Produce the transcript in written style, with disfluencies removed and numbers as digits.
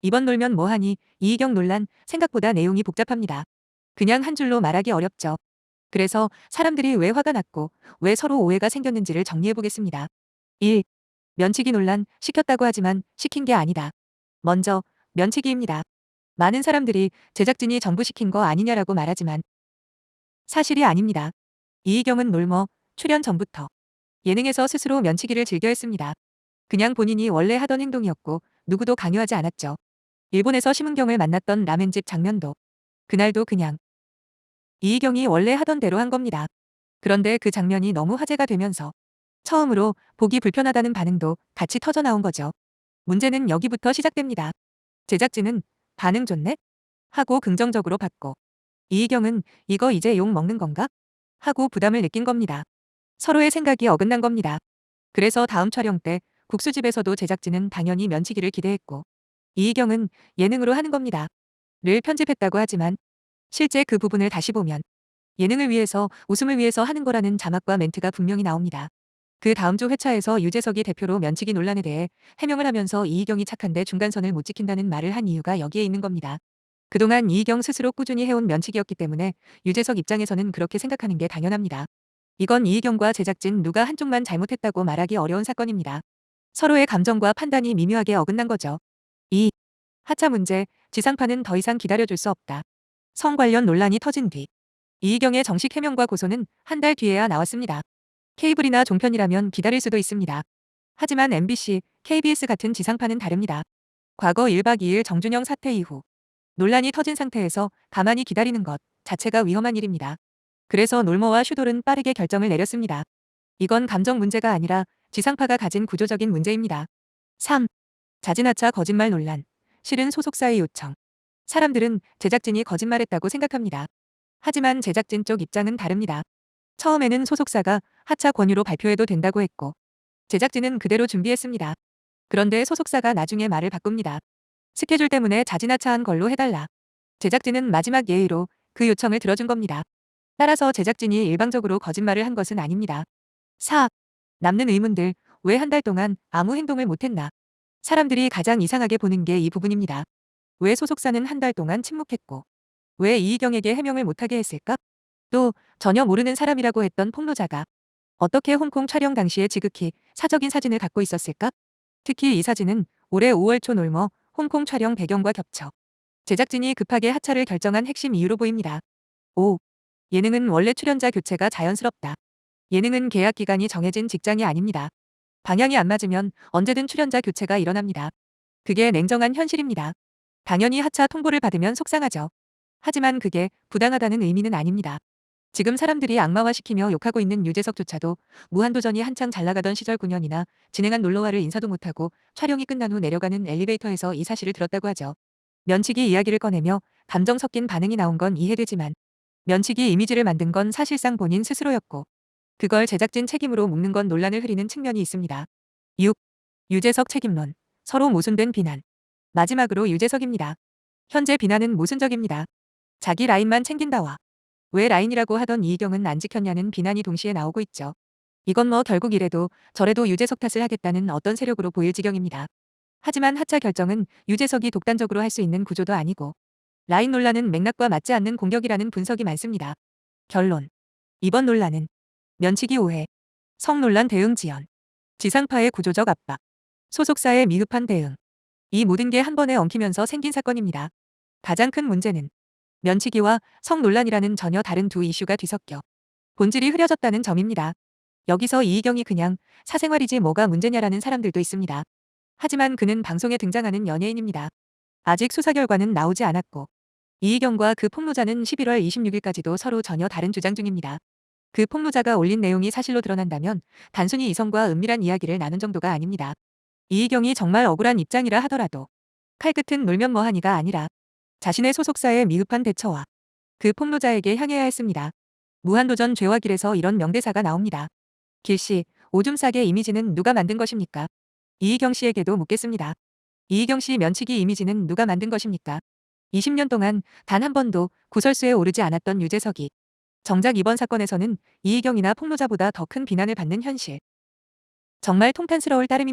이번 놀면 뭐하니? 이희경 논란 생각보다 내용이 복잡합니다. 그냥 한 줄로 말하기 어렵죠. 그래서 사람들이 왜 화가 났고 왜 서로 오해가 생겼는지를 정리해보겠습니다. 1. 면치기 논란 시켰다고 하지만 시킨 게 아니다. 먼저 면치기입니다. 많은 사람들이 제작진이 정부 시킨 거 아니냐라고 말하지만 사실이 아닙니다. 이희경은 놀머 출연 전부터 예능에서 스스로 면치기를 즐겨 했습니다. 그냥 본인이 원래 하던 행동이었고 누구도 강요하지 않았죠. 일본에서 심은경을 만났던 라멘집 장면도 그날도 그냥 이희경이 원래 하던 대로 한 겁니다. 그런데 그 장면이 너무 화제가 되면서 처음으로 보기 불편하다는 반응도 같이 터져 나온 거죠. 문제는 여기부터 시작됩니다. 제작진은 반응 좋네? 하고 긍정적으로 받고 이희경은 이거 이제 욕 먹는 건가? 하고 부담을 느낀 겁니다. 서로의 생각이 어긋난 겁니다. 그래서 다음 촬영 때 국수집에서도 제작진은 당연히 면치기를 기대했고 이희경은 예능으로 하는 겁니다. 를 편집했다고 하지만 실제 그 부분을 다시 보면 예능을 위해서 웃음을 위해서 하는 거라는 자막과 멘트가 분명히 나옵니다. 그 다음 주 회차에서 유재석이 대표로 면치기 논란에 대해 해명을 하면서 이희경이 착한데 중간선을 못 지킨다는 말을 한 이유가 여기에 있는 겁니다. 그동안 이희경 스스로 꾸준히 해온 면치기였기 때문에 유재석 입장에서는 그렇게 생각하는 게 당연합니다. 이건 이희경과 제작진 누가 한쪽만 잘못했다고 말하기 어려운 사건입니다. 서로의 감정과 판단이 미묘하게 어긋난 거죠. 2. 하차 문제, 지상파는 더 이상 기다려줄 수 없다. 성 관련 논란이 터진 뒤 이희경의 정식 해명과 고소는 한 달 뒤에야 나왔습니다. 케이블이나 종편이라면 기다릴 수도 있습니다. 하지만 MBC, KBS 같은 지상파는 다릅니다. 과거 1박 2일 정준영 사태 이후 논란이 터진 상태에서 가만히 기다리는 것 자체가 위험한 일입니다. 그래서 놀머와 슈돌은 빠르게 결정을 내렸습니다. 이건 감정 문제가 아니라 지상파가 가진 구조적인 문제입니다. 3. 자진하차 거짓말 논란. 실은 소속사의 요청. 사람들은 제작진이 거짓말했다고 생각합니다. 하지만 제작진 쪽 입장은 다릅니다. 처음에는 소속사가 하차 권유로 발표해도 된다고 했고 제작진은 그대로 준비했습니다. 그런데 소속사가 나중에 말을 바꿉니다. 스케줄 때문에 자진하차한 걸로 해달라. 제작진은 마지막 예의로 그 요청을 들어준 겁니다. 따라서 제작진이 일방적으로 거짓말을 한 것은 아닙니다. 4. 남는 의문들, 왜 한 달 동안 아무 행동을 못했나? 사람들이 가장 이상하게 보는 게 이 부분입니다. 왜 소속사는 한 달 동안 침묵했고 왜 이희경에게 해명을 못하게 했을까? 또 전혀 모르는 사람이라고 했던 폭로자가 어떻게 홍콩 촬영 당시에 지극히 사적인 사진을 갖고 있었을까? 특히 이 사진은 올해 5월 초 놀머 홍콩 촬영 배경과 겹쳐 제작진이 급하게 하차를 결정한 핵심 이유로 보입니다. 5. 예능은 원래 출연자 교체가 자연스럽다. 예능은 계약 기간이 정해진 직장이 아닙니다. 방향이 안 맞으면 언제든 출연자 교체가 일어납니다. 그게 냉정한 현실입니다. 당연히 하차 통보를 받으면 속상하죠. 하지만 그게 부당하다는 의미는 아닙니다. 지금 사람들이 악마화시키며 욕하고 있는 유재석조차도 무한도전이 한창 잘나가던 시절 9년이나 진행한 놀러와를 인사도 못하고 촬영이 끝난 후 내려가는 엘리베이터에서 이 사실을 들었다고 하죠. 면치기 이야기를 꺼내며 감정 섞인 반응이 나온 건 이해되지만 면치기 이미지를 만든 건 사실상 본인 스스로였고 그걸 제작진 책임으로 묶는 건 논란을 흐리는 측면이 있습니다. 6. 유재석 책임론. 서로 모순된 비난. 마지막으로 유재석입니다. 현재 비난은 모순적입니다. 자기 라인만 챙긴다와 왜 라인이라고 하던 이희경은 안 지켰냐는 비난이 동시에 나오고 있죠. 이건 뭐 결국 이래도 저래도 유재석 탓을 하겠다는 어떤 세력으로 보일 지경입니다. 하지만 하차 결정은 유재석이 독단적으로 할 수 있는 구조도 아니고 라인 논란은 맥락과 맞지 않는 공격이라는 분석이 많습니다. 결론. 이번 논란은 면치기 오해, 성 논란 대응 지연, 지상파의 구조적 압박, 소속사의 미흡한 대응. 이 모든 게 한 번에 엉키면서 생긴 사건입니다. 가장 큰 문제는 면치기와 성 논란이라는 전혀 다른 두 이슈가 뒤섞여 본질이 흐려졌다는 점입니다. 여기서 이희경이 그냥 사생활이지 뭐가 문제냐라는 사람들도 있습니다. 하지만 그는 방송에 등장하는 연예인입니다. 아직 수사 결과는 나오지 않았고 이희경과 그 폭로자는 11월 26일까지도 서로 전혀 다른 주장 중입니다. 그 폭로자가 올린 내용이 사실로 드러난다면 단순히 이성과 은밀한 이야기를 나눈 정도가 아닙니다. 이희경이 정말 억울한 입장이라 하더라도 칼끝은 놀면 뭐하니가 아니라 자신의 소속사의 미흡한 대처와 그 폭로자에게 향해야 했습니다. 무한도전 죄와 길에서 이런 명대사가 나옵니다. 길씨, 오줌 싸게 이미지는 누가 만든 것입니까? 이희경 씨에게도 묻겠습니다. 이희경 씨 면치기 이미지는 누가 만든 것입니까? 20년 동안 단 한 번도 구설수에 오르지 않았던 유재석이 정작 이번 사건에서는 이희경이나 폭로자보다 더 큰 비난을 받는 현실. 정말 통탄스러울 따름입니다.